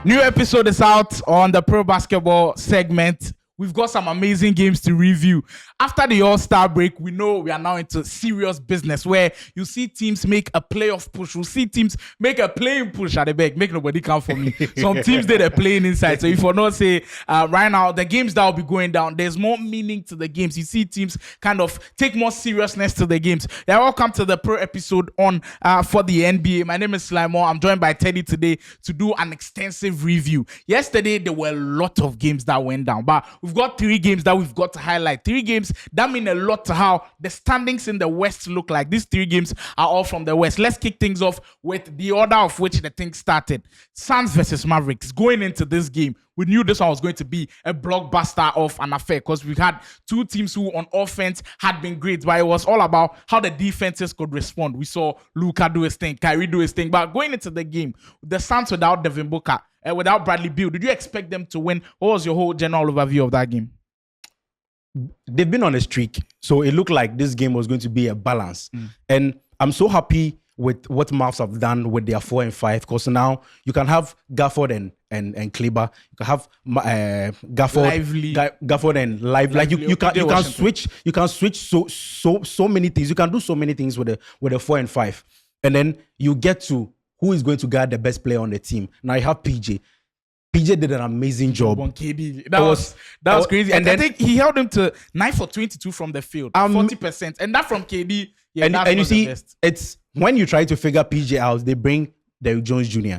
New episode is out on the pro basketball segment. We've got some amazing games to review. After the All-Star break, we know we are now into serious business where you see teams make a playoff push. We'll see teams make a playing push at the back. Make nobody count for me. Some teams did a playing inside. So if you not say right now, the games that will be going down, there's more meaning to the games. You see teams kind of take more seriousness to the games. Yeah, welcome to the pro episode on for the NBA. My name is Slimo. I'm joined by Teddy today to do an extensive review. Yesterday, there were a lot of games that went down, but we've got 3 games that we've got to highlight. 3 games that mean a lot to how the standings in the West look like. These 3 games are all from the West. Let's kick things off with the order of which the thing started. Suns versus Mavericks. Going into this game, we knew this one was going to be a blockbuster of an affair because we had 2 teams who on offense had been great, but it was all about how the defenses could respond. We saw Luka do his thing, Kyrie do his thing, but going into the game, the Suns without Devin Booker, without Bradley Beal, did you expect them to win? What was your whole general overview of that game? They've been on a streak, so it looked like this game was going to be a balance. And I'm so happy with what Mavs have done with their 4 and 5, because now you can have Gafford and Kleber. You can have Gafford and Lively. Like you can switch so many things. You can do so many things with the 4 and 5, and then you get to who is going to guard the best player on the team. Now you have PJ. PJ did an amazing job on KD. That was crazy. And I think he held him to 9 for 22 from the field, 40%. And that from KD. Yeah, and you see, it's when you try to figure PJ out, they bring Derrick Jones Jr.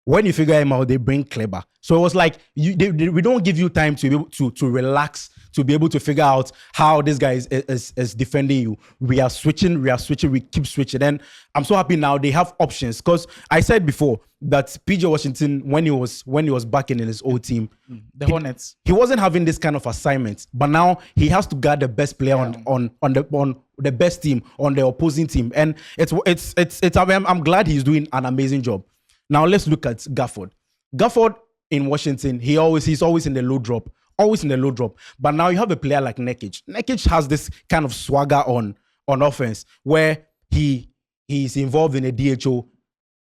When you figure him out, they bring Kleber. So it was like we don't give you time to be able to relax, to be able to figure out how this guy is defending you. We keep switching. And I'm so happy now they have options, because I said before that PJ Washington, when he was back in his old team, the Hornets, he wasn't having this kind of assignment. But now he has to guard the best player on the best team, on the opposing team. And I'm glad he's doing an amazing job. Now let's look at Gafford. Gafford in Washington, he's always in the low drop. Always in the low drop. But now you have a player like Nurkic. Nurkic has this kind of swagger on offense where he's involved in a DHO.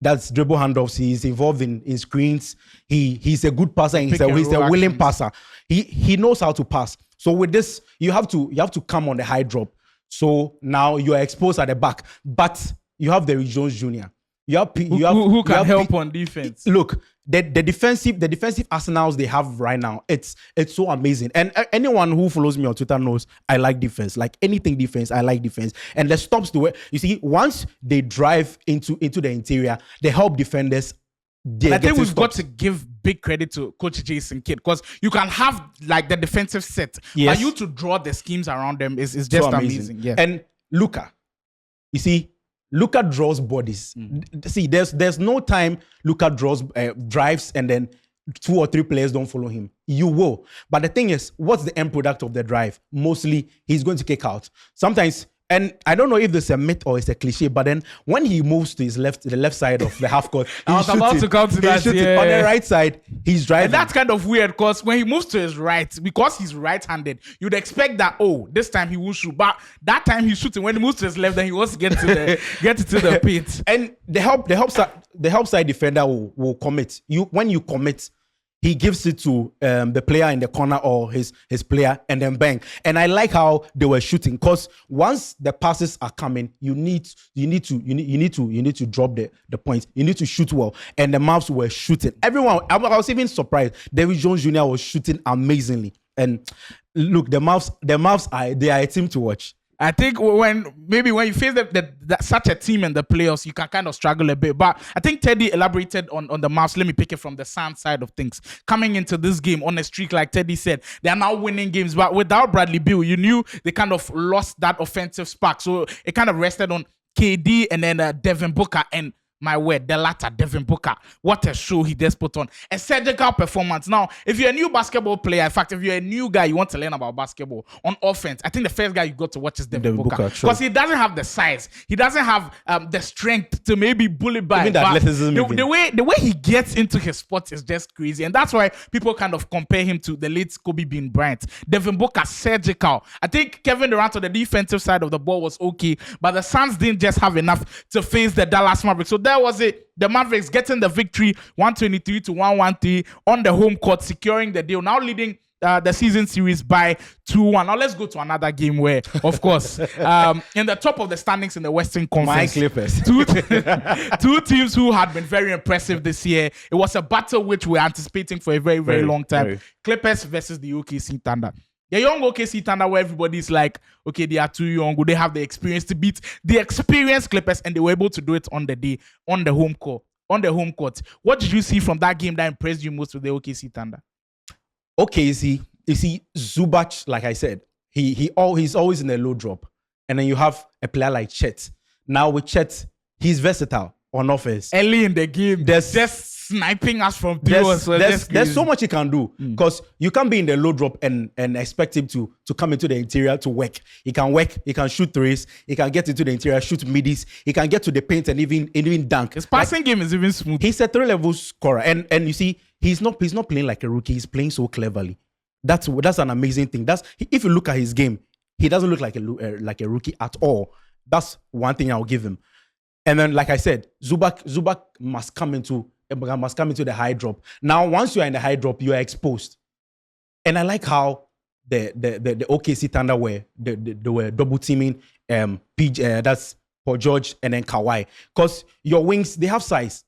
That's dribble handoffs. He's involved in screens. He's a good passer and he's a willing passer. He knows how to pass. So with this, you have to come on the high drop. So now you are exposed at the back. But you have Derrick Jones Jr. Who can help on defense. Look, the defensive arsenals they have right now, it's so amazing. And anyone who follows me on Twitter knows I like defense. Like anything defense, I like defense. And the stops the way you see, once they drive into the interior, they help defenders. I think we've got to give big credit to Coach Jason Kidd, because you can have like the defensive set, but you to draw the schemes around them is just so amazing. Yeah. And Luka, you see, Luka draws bodies. See, there's no time Luka draws drives and then 2 or 3 players don't follow him. You will. But the thing is, what's the end product of the drive? Mostly, he's going to kick out. Sometimes, and I don't know if this is a myth or it's a cliche, but then when he moves to the left side of the half court, I was about to come to that. On the right side, he's driving. And that's kind of weird, because when he moves to his right, because he's right-handed, you'd expect that, this time he will shoot. But that time he's shooting. When he moves to his left, then he wants to get to the paint. And the help side defender will commit. When you commit, he gives it to the player in the corner or his player, and then bang. And I like how they were shooting, because once the passes are coming, you need to drop the points. You need to shoot well. And the Mavs were shooting. Everyone, I was even surprised. Derrick Jones Jr. was shooting amazingly. And look, the Mavs are a team to watch. I think when you face such a team in the playoffs, you can kind of struggle a bit. But I think Teddy elaborated on the Mavs. Let me pick it from the Suns side of things. Coming into this game on a streak, like Teddy said, they are now winning games. But without Bradley Beal, you knew they kind of lost that offensive spark. So it kind of rested on KD and then Devin Booker. And my word, the latter, Devin Booker, what a show he just put on. A surgical performance. Now, if you're a new basketball player, in fact, if you're a new guy, you want to learn about basketball on offense, I think the first guy you got to watch is Devin Booker. Because he doesn't have the size. He doesn't have the strength to maybe bully by. Even the athleticism. The way he gets into his spots is just crazy. And that's why people kind of compare him to the late Kobe Bean Bryant. Devin Booker, surgical. I think Kevin Durant on the defensive side of the ball was okay, but the Suns didn't just have enough to face the Dallas Mavericks. So there was it. The Mavericks getting the victory 123-113 on the home court, securing the deal. Now leading the season series by 2-1. Now let's go to another game where, of course, in the top of the standings in the Western Conference, My Clippers. two teams who had been very impressive this year. It was a battle which we're anticipating for a very, very long time. Very. Clippers versus the OKC Thunder. The young OKC Thunder, where everybody's like, okay, they are too young. They have the experience to beat the experienced Clippers, and they were able to do it on the day, on the home court. What did you see from that game that impressed you most with the OKC Thunder? Okay, you see, Zubac, like I said, he's always in a low drop. And then you have a player like Chet. Now with Chet, he's versatile on offense. Early in the game, There's just sniping us from three. There's so much he can do because you can't be in the low drop and expect him to come into the interior to work. He can work, he can shoot threes, he can get into the interior, shoot middies, he can get to the paint and even dunk. His passing game is even smooth. He's a 3-level scorer, and you see, he's not playing like a rookie. He's playing so cleverly. That's an amazing thing. If you look at his game, he doesn't look like a rookie at all. That's one thing I'll give him. And then, like I said, Zubac must come into the high drop. Now, once you are in the high drop, you are exposed. And I like how the OKC Thunder they were double teaming that's Paul George and then Kawhi, because your wings, they have size.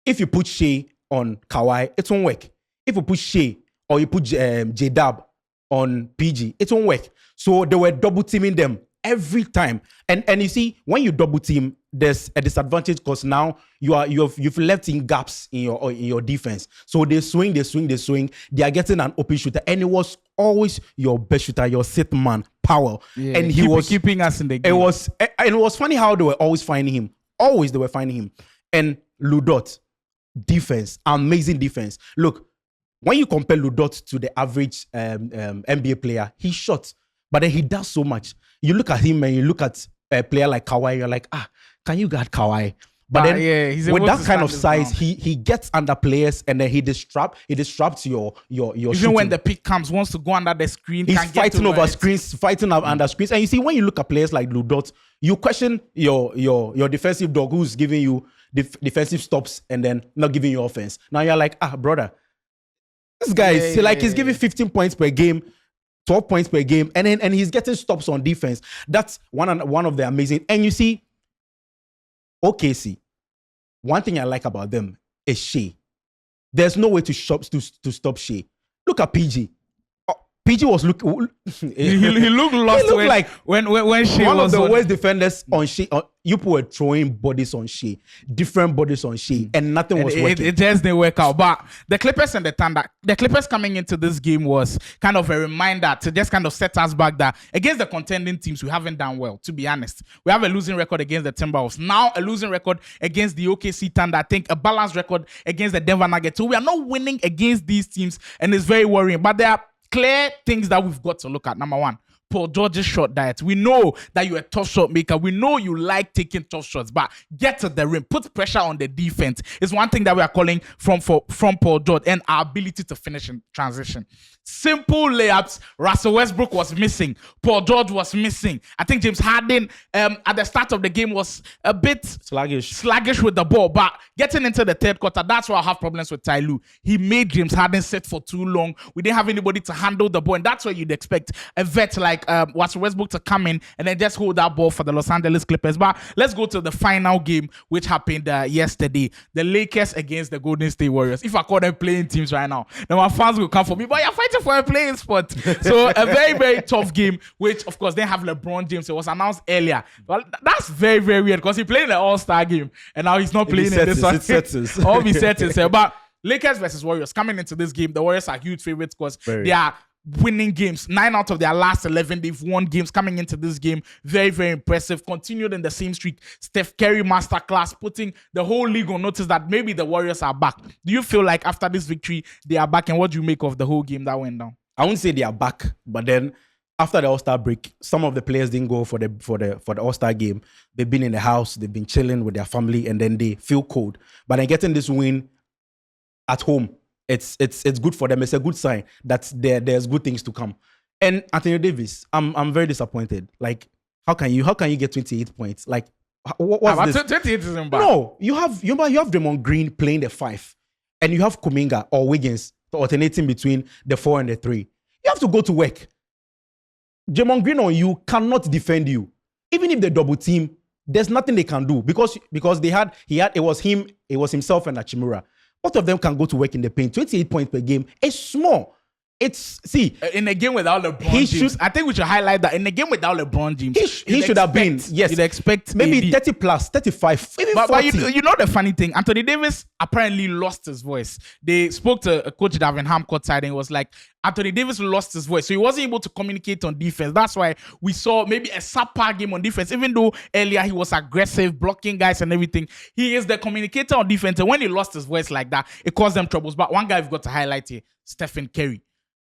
If you put Shai on Kawhi, it won't work. If you put Shai or you put J-Dub on PG, it won't work. So they were double teaming them every time. And you see, when you double team, there's a disadvantage because now you've left in gaps in your defense. So they swing. They are getting an open shooter, and it was always your best shooter, your sixth man, Powell. Yeah, and he was keeping us in the game. It was funny how they were always finding him. Always they were finding him. And Ludot, defense, amazing defense. Look, when you compare Ludot to the average NBA player, he's short, but then he does so much. You look at him and you look at a player like Kawhi, you're like, can you guard Kawhi? But then he's with able that to kind of stand his size, ground. he gets under players and then he disrupts your Even shooting. when the pick comes, wants to go under the screen, He's can get fighting to over it. screens, fighting under screens. And you see, when you look at players like Ludot, you question your defensive dog who's giving you defensive stops and then not giving you offense. Now you're like, brother, this guy is he's giving 15 points per game, 12 points per game, and he's getting stops on defense. That's one of the amazing. And you see, OKC, one thing I like about them is Shai. There's no way to stop Shai. Look at PG. PG was looking. He looked lost. He looked like when Shai one of was the on. worst defenders on Shai. You were throwing bodies on Shai, different bodies on Shai, and nothing was working. It just didn't work out. But the Clippers and the Thunder, the Clippers coming into this game was kind of a reminder to just kind of set us back that against the contending teams, we haven't done well, to be honest. We have a losing record against the Timberwolves. Now a losing record against the OKC Thunder. I think a balanced record against the Denver Nuggets. So we are not winning against these teams, and it's very worrying. But there are clear things that we've got to look at. Number one, Paul George's shot diet. We know that you're a tough shot maker. We know you like taking tough shots, but get to the rim, put pressure on the defense. It's one thing that we are calling from Paul George, and our ability to finish in transition. Simple layups. Russell Westbrook was missing. Paul George was missing. I think James Harden at the start of the game was a bit sluggish with the ball, but getting into the third quarter, that's why I have problems with Ty Lue. He made James Harden sit for too long. We didn't have anybody to handle the ball, and that's where you'd expect a vet like Russell Westbrook to come in and then just hold that ball for the Los Angeles Clippers. But let's go to the final game, which happened yesterday. The Lakers against the Golden State Warriors. If I call them playing teams right now, then my fans will come for me, but you're fighting for a playing spot. So a very, very tough game, which of course they have LeBron James. It was announced earlier. But that's very, very weird because he played in the All-Star game and now he's not playing in this one. All be settings. But Lakers versus Warriors coming into this game, the Warriors are huge favorites because they are winning games. 9 out of their last 11, they've won games coming into this game. Very, very impressive. Continued in the same streak. Steph Curry masterclass, putting the whole league on notice that maybe the Warriors are back. Do you feel like after this victory, they are back? And what do you make of the whole game that went down? I wouldn't say they are back, but then after the All-Star break, some of the players didn't go for the All-Star game. They've been in the house, they've been chilling with their family, and then they feel cold. But then getting this win at home, it's good for them. It's a good sign that there's good things to come. And Anthony Davis, I'm very disappointed. Like, how can you get 28 points? Like, What's About this? 28 isn't bad. No, you have Draymond Green playing the 5, and you have Kuminga or Wiggins alternating between the 4 and the 3. You have to go to work. Draymond Green on you cannot defend you. Even if they double team, there's nothing they can do because it was himself and Hachimura. Both of them can go to work in the paint. 28 points per game is small. In a game without LeBron James, I think we should highlight that in a game without LeBron James, he should have been, yes. You'd expect maybe AD. 30 plus, 35, even 40. But you know the funny thing, Anthony Davis apparently lost his voice. They spoke to Coach Davenham courtside and it was like Anthony Davis lost his voice, so he wasn't able to communicate on defense. That's why we saw maybe a subpar game on defense. Even though earlier he was aggressive, blocking guys and everything, he is the communicator on defense. And when he lost his voice like that, it caused them troubles. But one guy we've got to highlight here, Stephen Curry.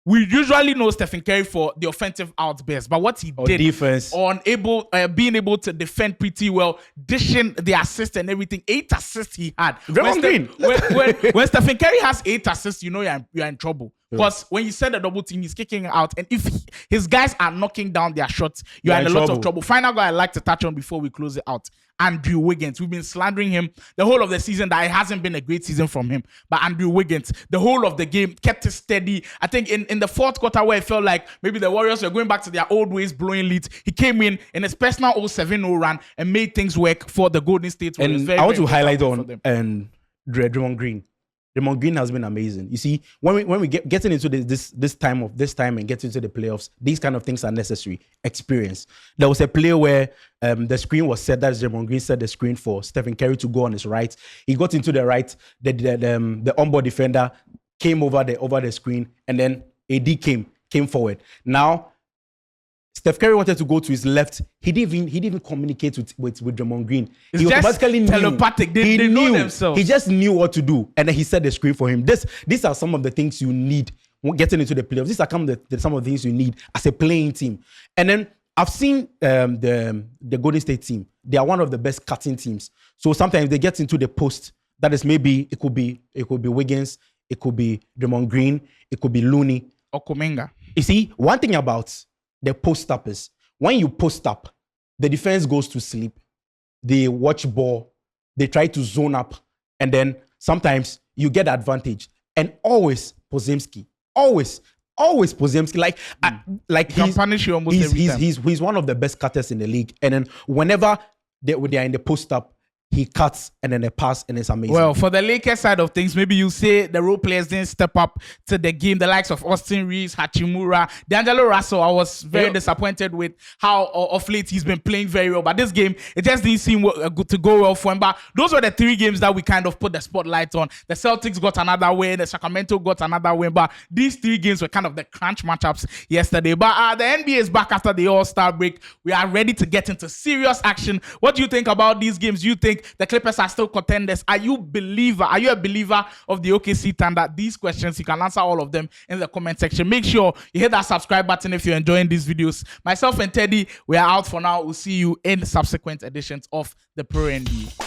We usually know Stephen Curry for the offensive outbursts, but what he did defense, being able to defend pretty well, dishing the assist and everything. 8 assists he had. When Stephen Curry has 8 assists, you know you're in trouble. Because when you send a double team, he's kicking out. And if his guys are knocking down their shots, you're in a lot of trouble. Final guy I'd like to touch on before we close it out. Andrew Wiggins. We've been slandering him the whole of the season that it hasn't been a great season from him. But Andrew Wiggins, the whole of the game, kept it steady. I think in the fourth quarter where it felt like maybe the Warriors were going back to their old ways, blowing leads, he came in his personal 0-7-0 run and made things work for the Golden State Warriors. And I want to highlight on Draymond Green. Draymond Green has been amazing. You see, when we getting into this time and getting into the playoffs, these kind of things are necessary. Experience. There was a play where the screen was set. That's Draymond Green set the screen for Stephen Curry to go on his right. He got into the right. The onboard defender came over the screen, and then AD came forward. Now Steph Curry wanted to go to his left. He didn't even communicate with Draymond Green. It's he just automatically knew. telepathic. They know themselves. He just knew what to do, and then he set the screen for him. These are some of the things you need getting into the playoffs. These are some of the things you need as a playing team. And then I've seen the Golden State team. They are one of the best cutting teams. So sometimes they get into the post. That is maybe it could be Wiggins, it could be Draymond Green, it could be Looney or Kuminga. You see, one thing about the post-up is when you post up, the defense goes to sleep. They watch ball. They try to zone up. And then sometimes you get advantage. And always Podziemski. Always Podziemski. Like he can punish you almost every time. He's one of the best cutters in the league. And then whenever they are in the post-up, he cuts and then they pass and it's amazing. Well, for the Lakers side of things, maybe you say the role players didn't step up to the game. The likes of Austin Reeves, Hachimura, D'Angelo Russell. I was very disappointed with how of late he's been playing very well. But this game, it just didn't seem good to go well for him. But those were the 3 games that we kind of put the spotlight on. The Celtics got another win. The Sacramento got another win. But these 3 games were kind of the crunch matchups yesterday. But the NBA is back after the All-Star break. We are ready to get into serious action. What do you think about these games? Do you think the Clippers are still contenders? Are you a believer of the OKC Thunder? These questions, you can answer all of them in the comment section. Make sure you hit that subscribe button if you're enjoying these videos. Myself and Teddy, we are out for now. We'll see you in subsequent editions of the Prrrr NBA.